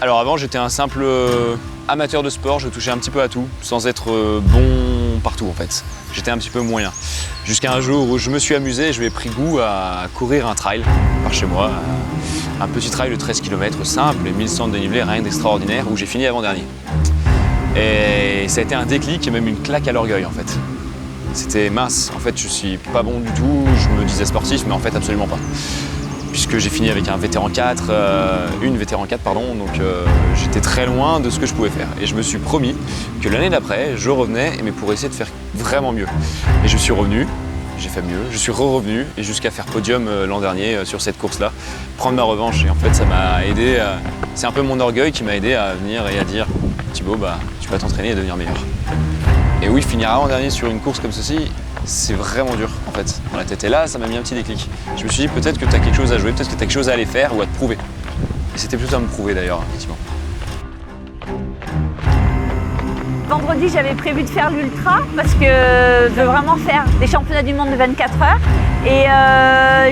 Alors avant, j'étais un simple amateur de sport, je touchais un petit peu à tout, sans être bon partout en fait. J'étais un petit peu moyen. Jusqu'à un jour où je me suis amusé et je lui ai pris goût à courir un trail par chez moi. Un petit trail de 13 km simple, 1100 de dénivelé, rien d'extraordinaire, où j'ai fini avant-dernier. Et ça a été un déclic et même une claque à l'orgueil en fait. C'était mince, en fait je suis pas bon du tout, je me disais sportif, mais en fait absolument pas. Puisque j'ai fini avec un vétéran 4, une vétéran 4 pardon, donc j'étais très loin de ce que je pouvais faire. Et je me suis promis que l'année d'après, je revenais, mais pour essayer de faire vraiment mieux. Et je suis revenu, j'ai fait mieux, je suis revenu, et jusqu'à faire podium l'an dernier sur cette course-là, prendre ma revanche. Et en fait ça m'a aidé, c'est un peu mon orgueil qui m'a aidé à venir et à dire Thibaut, tu vas t'entraîner et devenir meilleur. Et oui, finir avant-dernier sur une course comme ceci, c'est vraiment dur en fait. Dans la tête, et là, ça m'a mis un petit déclic. Je me suis dit peut-être que tu as quelque chose à jouer, peut-être que tu as quelque chose à aller faire ou à te prouver. Et c'était plutôt à me prouver d'ailleurs, effectivement. Vendredi, j'avais prévu de faire l'ultra parce que je veux vraiment faire des championnats du monde de 24 heures. Et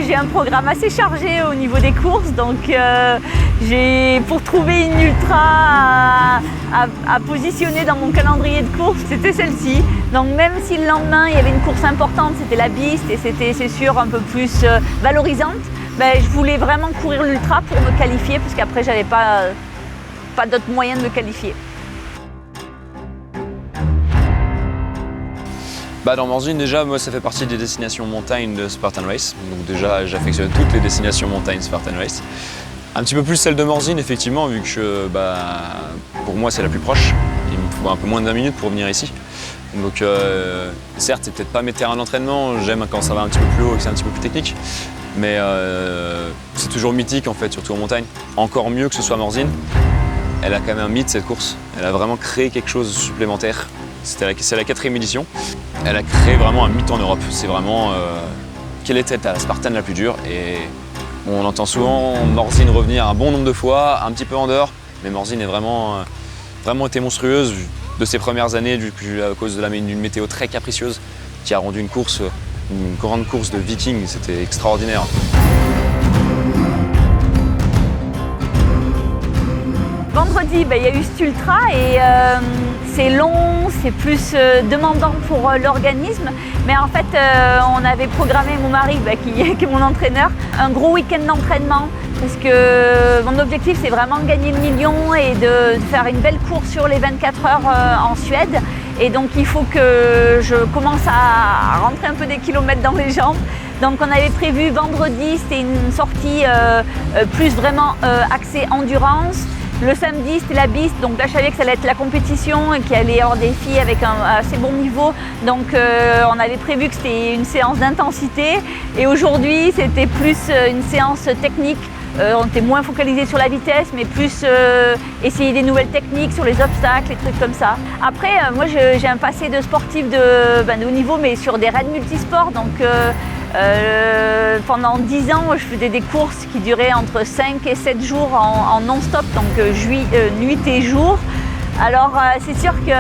j'ai un programme assez chargé au niveau des courses, donc pour trouver une ultra à positionner dans mon calendrier de course, c'était celle-ci. Donc même si le lendemain il y avait une course importante, c'était la Beast et c'était c'est sûr un peu plus valorisante, je voulais vraiment courir l'ultra pour me qualifier parce qu'après j'avais pas d'autre moyen de me qualifier. Dans Morzine, déjà, moi, ça fait partie des destinations montagne de Spartan Race. Donc déjà, j'affectionne toutes les destinations montagne Spartan Race. Un petit peu plus celle de Morzine, effectivement, vu que pour moi, c'est la plus proche. Il me faut un peu moins de 20 minutes pour venir ici. Donc certes, c'est peut-être pas mes terrains d'entraînement. J'aime quand ça va un petit peu plus haut et que c'est un petit peu plus technique. Mais c'est toujours mythique, en fait, surtout en montagne. Encore mieux que ce soit Morzine. Elle a quand même un mythe, cette course. Elle a vraiment créé quelque chose de supplémentaire. C'est la 4e édition. Elle a créé vraiment un mythe en Europe. C'est vraiment quelle était la Spartan la plus dure. Et on entend souvent Morzine revenir un bon nombre de fois, un petit peu en dehors. Mais Morzine est vraiment été monstrueuse de ses premières années à cause d'une météo très capricieuse qui a rendu une grande course de vikings. C'était extraordinaire. Vendredi, il y a eu cet ultra et c'est long, c'est plus demandant pour l'organisme. Mais en fait, on avait programmé, mon mari, qui est mon entraîneur, un gros week-end d'entraînement. Parce que mon objectif, c'est vraiment de gagner le million et de faire une belle course sur les 24 heures en Suède. Et donc, il faut que je commence à rentrer un peu des kilomètres dans les jambes. Donc, on avait prévu vendredi, c'était une sortie plus vraiment axée endurance. Le samedi, c'était la Beast, donc là je savais que ça allait être la compétition et qu'il allait y avoir des filles avec un assez bon niveau. Donc on avait prévu que c'était une séance d'intensité et aujourd'hui c'était plus une séance technique. On était moins focalisé sur la vitesse, mais plus essayer des nouvelles techniques sur les obstacles, les trucs comme ça. Après, moi j'ai un passé de sportif de haut niveau, mais sur des raids multisports. Donc pendant 10 ans, je faisais des courses qui duraient entre 5 et 7 jours en non-stop, donc nuit et jour. Alors c'est sûr que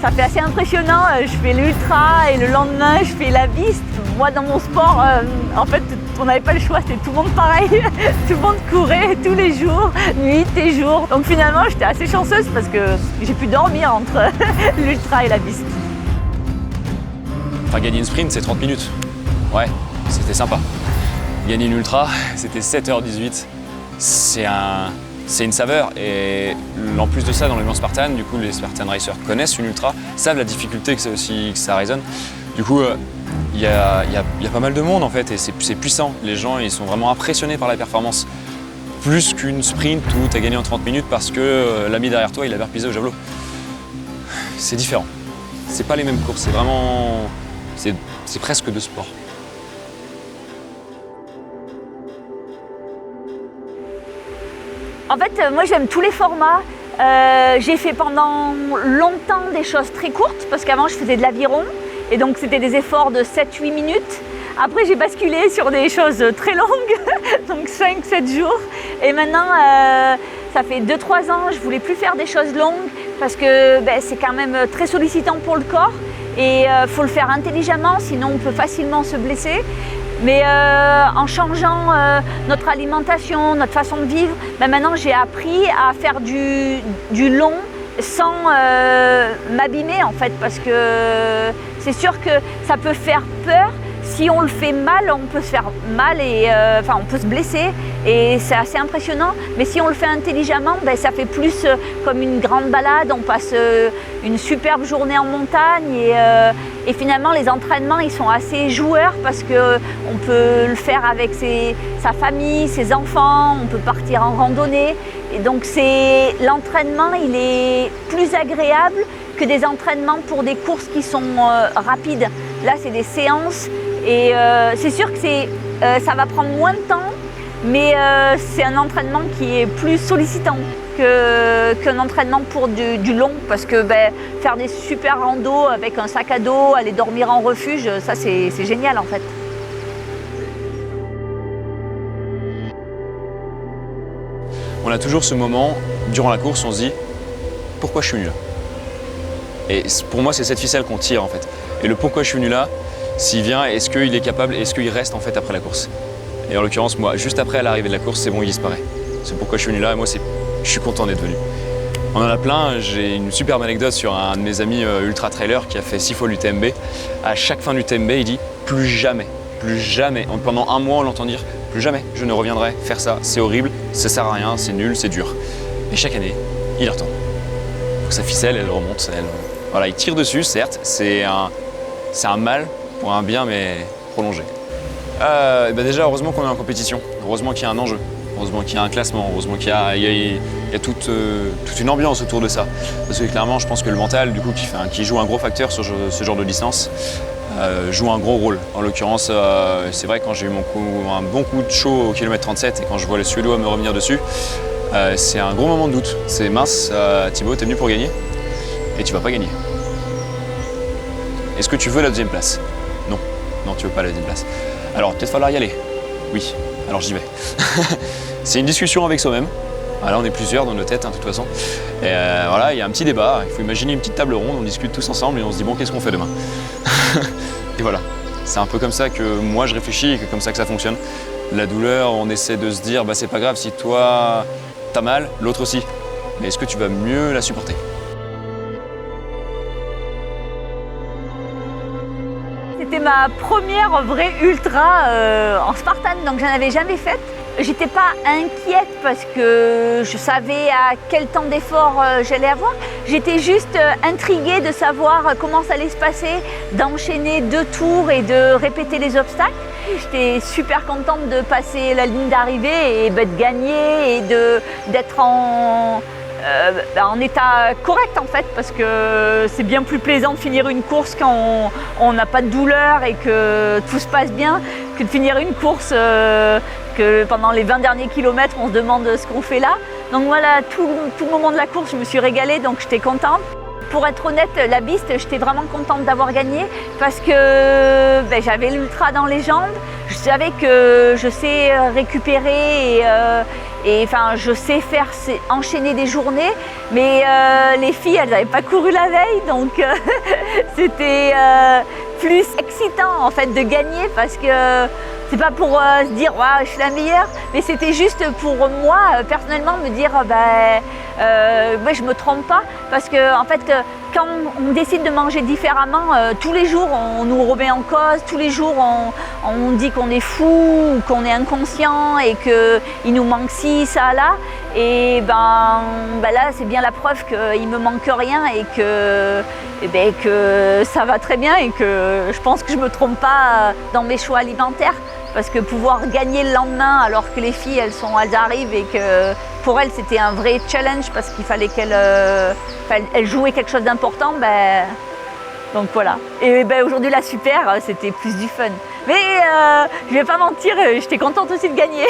ça fait assez impressionnant, je fais l'ultra et le lendemain je fais la Beast. Moi dans mon sport, en fait on n'avait pas le choix, c'était tout le monde pareil, tout le monde courait tous les jours, nuit et jour. Donc finalement j'étais assez chanceuse parce que j'ai pu dormir entre l'ultra et la Beast. Enfin, gagner une sprint c'est 30 minutes, ouais c'était sympa. Gagner une ultra c'était 7h18, c'est une saveur et en plus de ça dans l'élément Spartan, du coup les Spartan Racers connaissent une ultra, savent la difficulté que ça résonne. Du coup il y a pas mal de monde en fait et c'est puissant. Les gens ils sont vraiment impressionnés par la performance. Plus qu'une sprint où tu as gagné en 30 minutes parce que l'ami derrière toi il avait repisé au javelot. C'est différent. C'est pas les mêmes courses, c'est vraiment. C'est presque de sport. En fait, moi j'aime tous les formats. J'ai fait pendant longtemps des choses très courtes parce qu'avant je faisais de l'aviron et donc c'était des efforts de 7-8 minutes. Après j'ai basculé sur des choses très longues, donc 5-7 jours. Et maintenant, ça fait 2-3 ans, je voulais plus faire des choses longues parce que c'est quand même très sollicitant pour le corps et il faut le faire intelligemment, sinon on peut facilement se blesser. Mais en changeant notre alimentation, notre façon de vivre, maintenant j'ai appris à faire du long sans m'abîmer en fait, parce que c'est sûr que ça peut faire peur. Si on le fait mal, on peut se faire mal et on peut se blesser et c'est assez impressionnant. Mais si on le fait intelligemment, ça fait plus comme une grande balade. On passe une superbe journée en montagne et finalement les entraînements ils sont assez joueurs parce que on peut le faire avec sa famille, ses enfants. On peut partir en randonnée et donc l'entraînement il est plus agréable que des entraînements pour des courses qui sont rapides. Là c'est des séances. Et c'est sûr que ça va prendre moins de temps, mais c'est un entraînement qui est plus sollicitant qu'un entraînement pour du long, parce que faire des super randos avec un sac à dos, aller dormir en refuge, ça c'est génial en fait. On a toujours ce moment, durant la course, on se dit « Pourquoi je suis venu là ?» Et pour moi, c'est cette ficelle qu'on tire en fait. Et le « Pourquoi je suis venu là ?» S'il vient, est-ce qu'il est capable, est-ce qu'il reste en fait après la course? Et en l'occurrence, moi, juste après l'arrivée de la course, c'est bon, il disparaît. C'est pourquoi je suis venu là et moi, je suis content d'être venu. On en a plein, j'ai une superbe anecdote sur un de mes amis ultra-trailer qui a fait 6 fois l'UTMB. À chaque fin de l'UTMB, il dit plus jamais. Pendant un mois, on l'entend dire plus jamais, je ne reviendrai faire ça, c'est horrible, ça sert à rien, c'est nul, c'est dur. Et chaque année, il retourne. Donc sa ficelle, elle remonte, voilà, il tire dessus, certes, c'est un mal pour un bien, mais prolongé. Déjà, heureusement qu'on est en compétition, heureusement qu'il y a un enjeu, heureusement qu'il y a un classement, heureusement qu'il y a toute une ambiance autour de ça. Parce que clairement, je pense que le mental, du coup, qui joue un gros facteur sur ce genre de distance, joue un gros rôle. En l'occurrence, c'est vrai, quand j'ai eu un bon coup de chaud au kilomètre 37 et quand je vois le Suédois me revenir dessus, c'est un gros moment de doute. C'est mince, Thibaut, t'es venu pour gagner et tu vas pas gagner. Est-ce que tu veux la deuxième place? Non. Non, tu veux pas la deuxième place. Alors, peut-être falloir y aller. Oui, alors j'y vais. C'est une discussion avec soi-même. Là, on est plusieurs dans nos têtes, de toute façon. Et voilà, il y a un petit débat. Il faut imaginer une petite table ronde, on discute tous ensemble et on se dit, bon, qu'est-ce qu'on fait demain? Et voilà. C'est un peu comme ça que moi, je réfléchis et que comme ça que ça fonctionne. La douleur, on essaie de se dire, c'est pas grave si toi, t'as mal, l'autre aussi. Mais est-ce que tu vas mieux la supporter? C'était ma première vraie ultra en Spartan, donc j'en avais jamais faite. J'étais pas inquiète parce que je savais à quel temps d'effort j'allais avoir. J'étais juste intriguée de savoir comment ça allait se passer, d'enchaîner 2 tours et de répéter les obstacles. J'étais super contente de passer la ligne d'arrivée et de gagner et d'être en état correct en fait, parce que c'est bien plus plaisant de finir une course quand on n'a pas de douleur et que tout se passe bien que de finir une course que pendant les 20 derniers kilomètres on se demande ce qu'on fait là. Donc voilà, tout le moment de la course je me suis régalée, donc j'étais contente. Pour être honnête, la Beast, j'étais vraiment contente d'avoir gagné parce que j'avais l'ultra dans les jambes. Je savais que je sais récupérer et je sais enchaîner des journées. Mais les filles, elles n'avaient pas couru la veille, donc c'était plus excitant en fait de gagner parce que c'est pas pour se dire je suis la meilleure, mais c'était juste pour moi personnellement me dire je me trompe pas, parce que en fait quand on décide de manger différemment, tous les jours on nous remet en cause, tous les jours on dit qu'on est fou ou qu'on est inconscient et qu'il nous manque ci, ça, là, et là c'est bien la preuve qu'il me manque rien et que ça va très bien et que je pense que je me trompe pas dans mes choix alimentaires. Parce que pouvoir gagner le lendemain alors que les filles elles arrivent et que pour elles c'était un vrai challenge parce qu'il fallait qu'elles jouaient quelque chose d'important, donc voilà. Et aujourd'hui la super, c'était plus du fun. Mais je vais pas mentir, j'étais contente aussi de gagner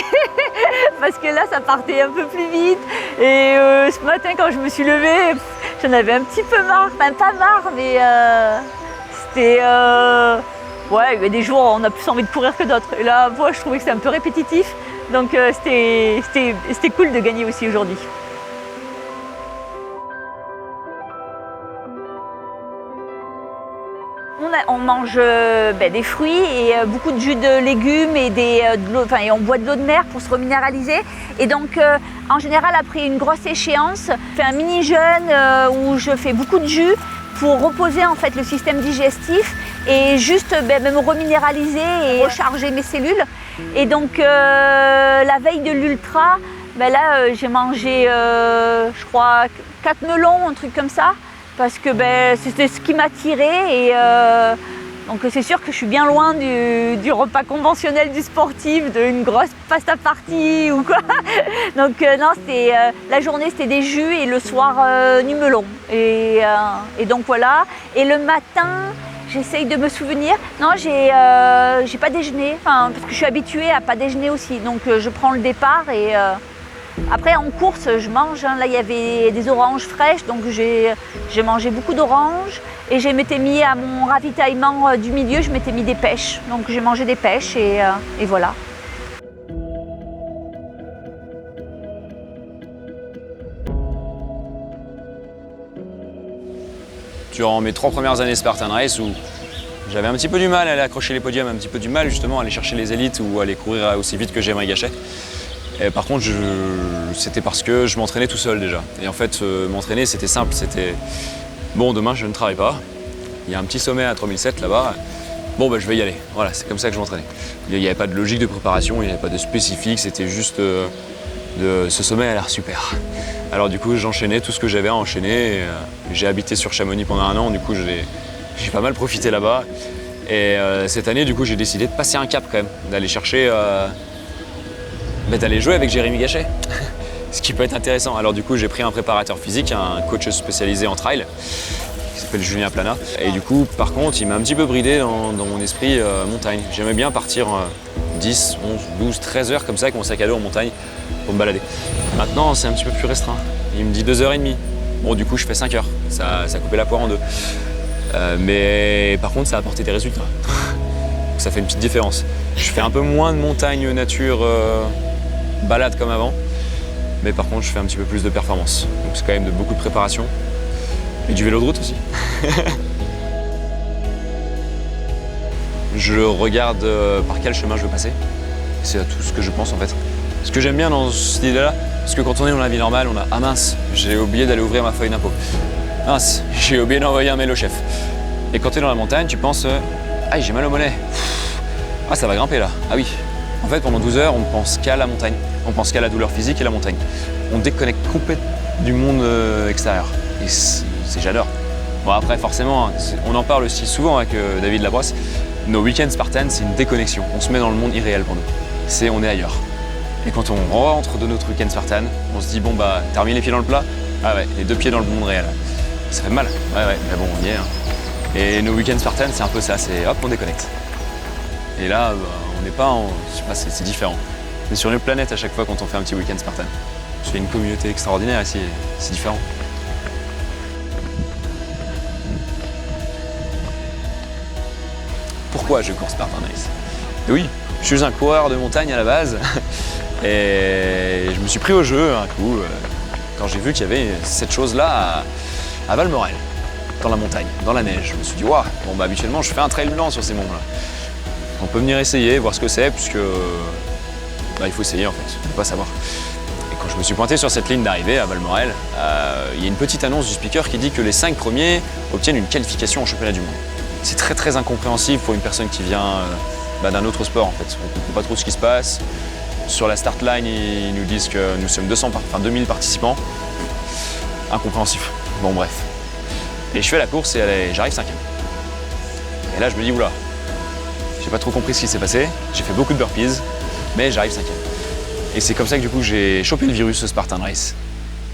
parce que là ça partait un peu plus vite et ce matin quand je me suis levée, j'en avais un petit peu marre, enfin pas marre mais c'était... Ouais, il y a des jours où on a plus envie de courir que d'autres. Et là, moi, je trouvais que c'était un peu répétitif. Donc, c'était cool de gagner aussi aujourd'hui. On on mange des fruits et beaucoup de jus de légumes et, et on boit de l'eau de mer pour se reminéraliser. Et donc, en général, après une grosse échéance, je fais un mini-jeûne où je fais beaucoup de jus pour reposer en fait le système digestif et juste me reminéraliser et recharger mes cellules. Et donc, la veille de l'ultra, là, j'ai mangé, je crois, 4 melons, un truc comme ça. Parce que c'était ce qui m'attirait et donc c'est sûr que je suis bien loin du repas conventionnel du sportif, d'une grosse pasta party ou quoi. Donc non, la journée c'était des jus et le soir du melon. Et donc voilà. Et le matin, j'essaye de me souvenir. Non, j'ai pas déjeuné, parce que je suis habituée à pas déjeuner aussi. Donc je prends le départ et après, en course, je mange. Là, il y avait des oranges fraîches, donc j'ai mangé beaucoup d'oranges. Et je m'étais mis à mon ravitaillement du milieu, je m'étais mis des pêches. Donc j'ai mangé des pêches et voilà. Durant mes 3 premières années Spartan Race, où j'avais un petit peu du mal à aller accrocher les podiums, un petit peu du mal justement à aller chercher les élites ou à aller courir aussi vite que j'aimerais gâcher. Et par contre, c'était parce que je m'entraînais tout seul déjà. Et en fait, m'entraîner, c'était simple. C'était bon, demain, je ne travaille pas. Il y a un petit sommet à 3007 là-bas. Bon, je vais y aller. Voilà, c'est comme ça que je m'entraînais. Il n'y avait pas de logique de préparation, il n'y avait pas de spécifique. C'était juste ce sommet a l'air super. Alors du coup, j'enchaînais tout ce que j'avais à enchaîner. J'ai habité sur Chamonix pendant 1 an. Du coup, j'ai pas mal profité là-bas. Et cette année, du coup, j'ai décidé de passer un cap quand même, d'aller chercher. D'aller jouer avec Jérémy Gachet, ce qui peut être intéressant. Alors du coup, j'ai pris un préparateur physique, un coach spécialisé en trail, qui s'appelle Julien Plana. Et du coup, par contre, il m'a un petit peu bridé dans mon esprit montagne. J'aimais bien partir 10, 11, 12, 13 heures comme ça avec mon sac à dos en montagne pour me balader. Maintenant, c'est un petit peu plus restreint. Il me dit 2h30. Bon, du coup, je fais 5 heures. Ça coupait la poire en deux. Mais par contre, ça a apporté des résultats. Ça fait une petite différence. Je fais un peu moins de montagne nature balade comme avant, mais par contre je fais un petit peu plus de performance. Donc c'est quand même beaucoup de préparation et du vélo de route aussi. Je regarde par quel chemin je veux passer. C'est tout ce que je pense en fait. Ce que j'aime bien dans cette idée-là, parce que quand on est dans la vie normale, on a ah mince, j'ai oublié d'aller ouvrir ma feuille d'impôt. Mince, j'ai oublié d'envoyer un mail au chef. Et quand tu es dans la montagne, tu penses ah j'ai mal au mollet. Ah ça va grimper là. Ah oui. En fait pendant 12 heures, on ne pense qu'à la montagne. On pense qu'à la douleur physique et la montagne. On déconnecte complètement du monde extérieur. Et j'adore. Bon après forcément, on en parle aussi souvent avec David Labrosse. Nos week-ends Spartan, c'est une déconnexion. On se met dans le monde irréel pour nous. On est ailleurs. Et quand on rentre de notre week-end Spartan, on se dit bon t'as remis les pieds dans le plat. Ah ouais, les 2 pieds dans le monde réel. Ça fait mal. Ouais, mais bon on y est. Hein. Et nos week-ends Spartan, c'est un peu ça. C'est hop, on déconnecte. Et là, on n'est pas en... Je sais pas, c'est différent. On est sur une planète à chaque fois quand on fait un petit week-end Spartan. C'est une communauté extraordinaire ici, c'est différent. Pourquoi je cours Spartan Race? Oui, je suis un coureur de montagne à la base. Et je me suis pris au jeu un coup, quand j'ai vu qu'il y avait cette chose-là à Valmorel, dans la montagne, dans la neige. Je me suis dit, waouh, habituellement je fais un trail blanc sur ces monts-là. On peut venir essayer, voir ce que c'est, puisque il faut essayer en fait, on ne peut pas savoir. Et quand je me suis pointé sur cette ligne d'arrivée à Valmorel, il y a une petite annonce du speaker qui dit que les 5 premiers obtiennent une qualification au championnat du monde. C'est très très incompréhensible pour une personne qui vient d'un autre sport en fait. On ne comprend pas trop ce qui se passe. Sur la start line, ils nous disent que nous sommes 2000 participants. Incompréhensif. Bon bref. Et je fais la course et j'arrive 5e. Et là je me dis oula. J'ai pas trop compris ce qui s'est passé, j'ai fait beaucoup de burpees, mais j'arrive 5e. Et c'est comme ça que du coup j'ai chopé le virus Spartan Race.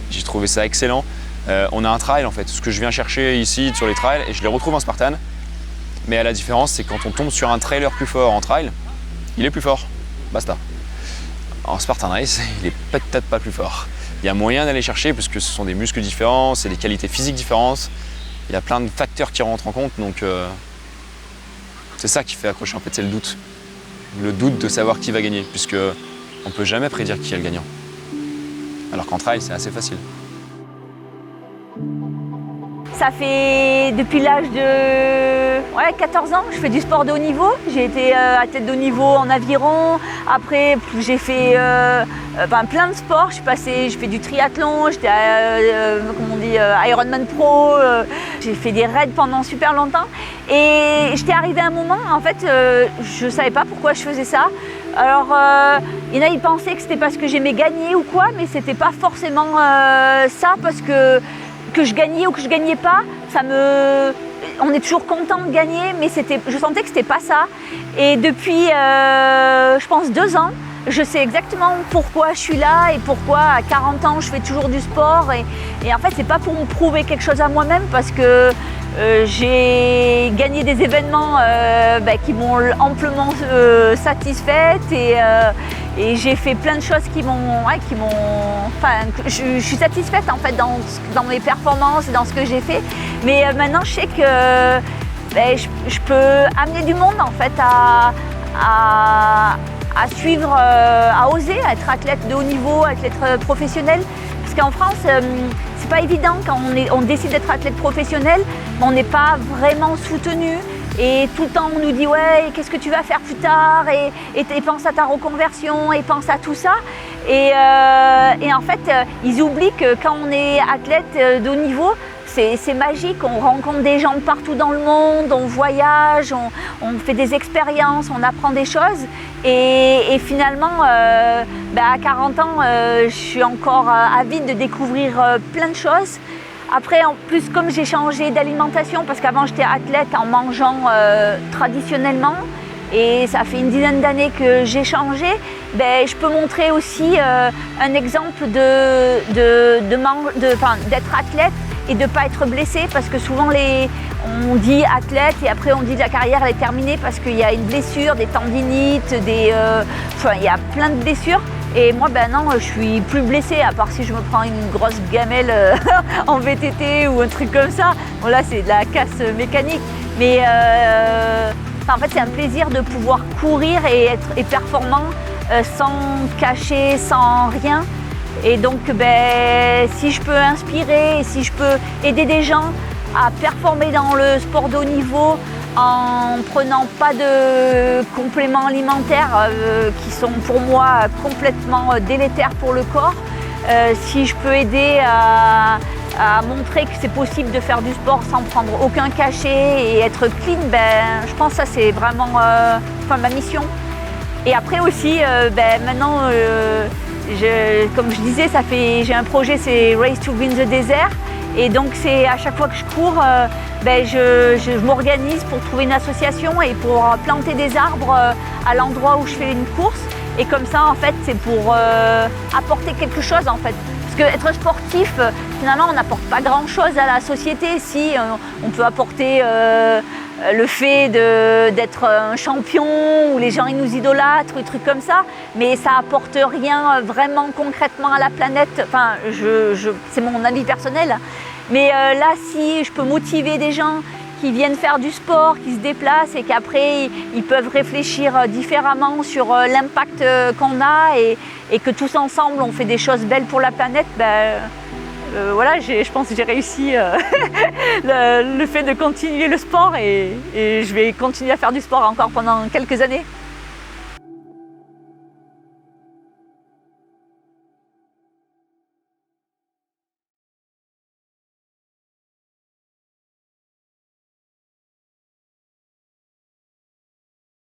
J'ai trouvé ça excellent. On a un trail en fait, ce que je viens chercher ici sur les trails, et je les retrouve en Spartan. Mais à la différence, c'est quand on tombe sur un trailer plus fort en trail, il est plus fort, basta. En Spartan Race, il est peut-être pas plus fort. Il y a moyen d'aller chercher parce que ce sont des muscles différents, c'est des qualités physiques différentes. Il y a plein de facteurs qui rentrent en compte, donc c'est ça qui fait accrocher en fait, c'est le doute. Le doute de savoir qui va gagner, puisque on ne peut jamais prédire qui est le gagnant. Alors qu'en trail, c'est assez facile. Ça fait depuis l'âge de 14 ans que je fais du sport de haut niveau. J'ai été athlète de haut niveau en aviron. Après, j'ai fait plein de sports. Je fais du triathlon, j'étais Ironman Pro. J'ai fait des raids pendant super longtemps. Et j'étais arrivée à un moment, en fait, je ne savais pas pourquoi je faisais ça. Alors, il y en a, ils pensaient que c'était parce que j'aimais gagner ou quoi, mais c'était pas forcément ça, parce que je gagnais ou que je gagnais pas, on est toujours content de gagner, mais je sentais que c'était pas ça. Et depuis, je pense 2 ans, je sais exactement pourquoi je suis là et pourquoi à 40 ans je fais toujours du sport. Et en fait, c'est pas pour me prouver quelque chose à moi-même, parce que j'ai gagné des événements qui m'ont amplement satisfaite, et j'ai fait plein de choses je suis satisfaite en fait dans mes performances et dans ce que j'ai fait. Mais maintenant, je sais que je peux amener du monde en fait à suivre, à oser être athlète de haut niveau, athlète professionnel. Parce qu'en France, c'est pas évident quand on décide d'être athlète professionnel, mais on n'est pas vraiment soutenu. Et tout le temps, on nous dit « ouais, qu'est-ce que tu vas faire plus tard ?» et pense à ta reconversion, et pense à tout ça. Et en fait, ils oublient que quand on est athlète de haut niveau, c'est magique. On rencontre des gens partout dans le monde, on voyage, on fait des expériences, on apprend des choses. Et finalement, à 40 ans, je suis encore avide de découvrir plein de choses. Après, en plus, comme j'ai changé d'alimentation, parce qu'avant j'étais athlète en mangeant traditionnellement, et ça fait une dizaine d'années que j'ai changé, je peux montrer aussi un exemple d'être athlète et de ne pas être blessé, parce que souvent on dit athlète et après on dit la carrière elle est terminée parce qu'il y a une blessure, des tendinites, il y a plein de blessures. Et moi, non, je suis plus blessée, à part si je me prends une grosse gamelle en VTT ou un truc comme ça. Bon, là, c'est de la casse mécanique. Mais en fait, c'est un plaisir de pouvoir courir et être performant sans cacher, sans rien. Et donc, si je peux inspirer, si je peux aider des gens à performer dans le sport de haut niveau, en prenant pas de compléments alimentaires qui sont pour moi complètement délétères pour le corps. Si je peux aider à montrer que c'est possible de faire du sport sans prendre aucun cachet et être clean, je pense que ça c'est vraiment ma mission. Et après aussi, maintenant, comme je disais, j'ai un projet, c'est Race to Win the Desert. Et donc c'est à chaque fois que je cours, je m'organise pour trouver une association et pour planter des arbres à l'endroit où je fais une course. Et comme ça, en fait, c'est pour apporter quelque chose, en fait. Parce qu'être sportif, finalement, on n'apporte pas grand-chose à la société. Si, on peut apporter le fait d'être un champion, ou les gens ils nous idolâtrent, des trucs comme ça, mais ça apporte rien vraiment concrètement à la planète. Enfin, c'est mon avis personnel. Mais là, si je peux motiver des gens qui viennent faire du sport, qui se déplacent et qu'après ils peuvent réfléchir différemment sur l'impact qu'on a, et que tous ensemble on fait des choses belles pour la planète, je pense que j'ai réussi le fait de continuer le sport, et je vais continuer à faire du sport encore pendant quelques années.